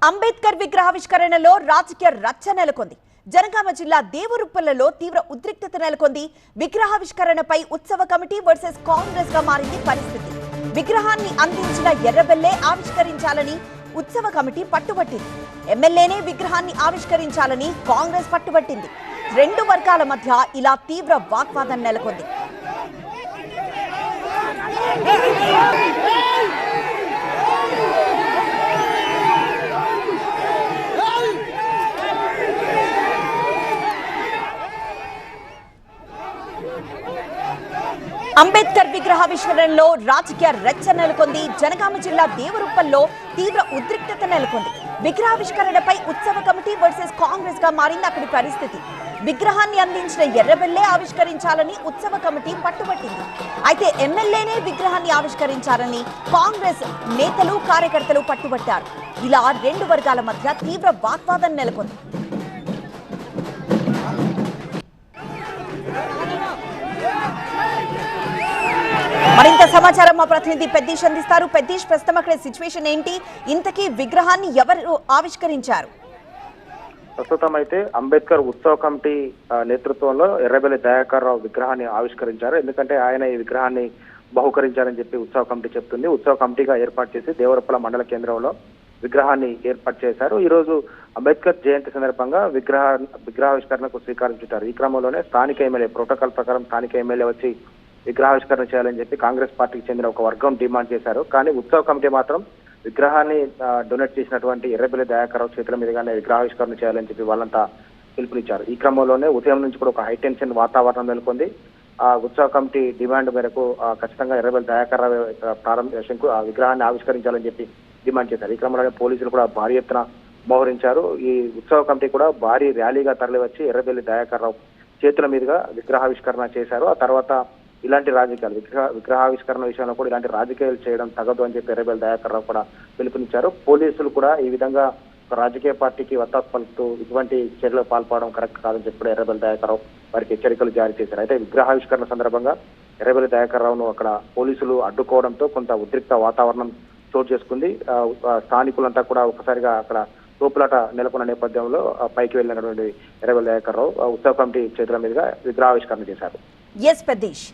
అంబేద్కర్ విగ్రహావిష్కరణలో రాజకీయ రచ్చ నెలకొంది. జనగామ జిల్లా దేవరుప్పలలో తీవ్ర ఉద్రిక్తత నెలకొంది. విగ్రహావిష్కరణపై ఉత్సవ కమిటీ వర్సెస్ కాంగ్రెస్ గా మారింది పరిస్థితి. విగ్రహాన్ని అందించిన ఎర్రబెల్లే ఆవిష్కరించాలని ఉత్సవ కమిటీ పట్టుబట్టింది. ఎమ్మెల్యేనే విగ్రహాన్ని ఆవిష్కరించాలని కాంగ్రెస్ పట్టుబట్టింది. రెండు వర్గాల మధ్య ఇలా తీవ్ర వాగ్వాదం నెలకొంది. అంబేద్కర్ విగ్రహావిష్కరణలో రాజకీయ రచ్చ నెలకొంది. జనగామ జిల్లా దేవరుప్పల్లో తీవ్ర ఉద్రిక్తత నెలకొంది. విగ్రహావిష్కరణపై ఉత్సవ కమిటీ వర్సెస్ కాంగ్రెస్ గా మారింది అక్కడి పరిస్థితి. విగ్రహాన్ని అందించిన ఎర్రబెల్లే ఆవిష్కరించాలని ఉత్సవ కమిటీ పట్టుబట్టింది. అయితే ఎమ్మెల్యేనే విగ్రహాన్ని ఆవిష్కరించాలని కాంగ్రెస్ నేతలు కార్యకర్తలు పట్టుబట్టారు. ఇలా రెండు వర్గాల మధ్య తీవ్ర వాగ్వాదం నెలకొంది. మరింత సమాచారం మా ప్రతినిధి పెద్దీష్ అందిస్తారు. పెద్దీష్, ప్రస్తుతం అక్కడ సిచ్యువేషన్ ఏంటి? ఇంతకీ విగ్రహాన్ని ఎవరు ఆవిష్కరించారు? ప్రస్తుతం అయితే అంబేద్కర్ ఉత్సవ కమిటీ నేతృత్వంలో ఎర్రబెల్లి దయాకర్ రావు విగ్రహాన్ని ఆవిష్కరించారు. ఎందుకంటే ఆయన ఈ విగ్రహాన్ని బహుకరించారని చెప్పి ఉత్సవ కమిటీ చెప్తుంది. ఉత్సవ కమిటీగా ఏర్పాటు చేసి దేవరపల్ల మండల కేంద్రంలో విగ్రహాన్ని ఏర్పాటు చేశారు. ఈ రోజు అంబేద్కర్ జయంతి సందర్భంగా విగ్రహావిష్కరణకు శ్రీకారం చుట్టారు. ఈ క్రమంలోనే స్థానిక ఎమ్మెల్యే ప్రోటోకాల్ ప్రకారం స్థానిక ఎమ్మెల్యే వచ్చి విగ్రహావిష్కరణ చేయాలని చెప్పి కాంగ్రెస్ పార్టీకి చెందిన ఒక వర్గం డిమాండ్ చేశారు. కానీ ఉత్సవ కమిటీ మాత్రం విగ్రహాన్ని డొనేట్ చేసినటువంటి ఎర్రబెల్లి దయాకర్ రావు చేతుల మీదుగానే విగ్రహావిష్కరణ చేయాలని చెప్పి వాళ్ళంతా పిలుపునిచ్చారు. ఈ క్రమంలోనే ఉదయం నుంచి కూడా ఒక హైటెన్షన్ వాతావరణం నెలకొంది. ఆ ఉత్సవ కమిటీ డిమాండ్ మేరకు ఖచ్చితంగా ఎర్రబెల్లి దయాకర్ రావు విగ్రహాన్ని ఆవిష్కరించాలని చెప్పి డిమాండ్ చేశారు. ఈ క్రమంలోనే పోలీసులు కూడా భారీ ఎత్తున మోహరించారు. ఈ ఉత్సవ కమిటీ కూడా భారీ ర్యాలీగా తరలివచ్చి ఎర్రబెల్లి దయాకర్ రావు చేతుల మీదుగా విగ్రహావిష్కరణ చేశారు. ఆ తర్వాత ఇలాంటి రాజకీయాలు విగ్రహావిష్కరణ విషయంలో కూడా ఇలాంటి రాజకీయాలు చేయడం తగదు అని చెప్పి ఎర్రబెల్లి దయాకర్ రావు కూడా పిలుపునిచ్చారు. పోలీసులు కూడా ఈ విధంగా ఒక రాజకీయ పార్టీకి వత్తాసు పలుకుతూ ఇటువంటి చర్యలు పాల్పడడం కరెక్ట్ కాదని చెప్పి ఎర్రబెల్లి దయాకర్ రావు వారికి హెచ్చరికలు జారీ చేశారు. అయితే విగ్రహావిష్కరణ సందర్భంగా ఎర్రబెల్లి దయాకర్ రావును అక్కడ పోలీసులు అడ్డుకోవడంతో కొంత ఉద్రిక్త వాతావరణం చోటు చేసుకుంది. స్థానికులంతా కూడా ఒకసారిగా అక్కడ తోపులాట నెలకొన్న నేపథ్యంలో పైకి వెళ్ళినటువంటి ఎర్రబెల్లి దయాకర్ రావు ఉత్సవ కమిటీ చేతుల మీదుగా విగ్రహావిష్కరణ చేశారు. ఎస్ పెద్దీష్.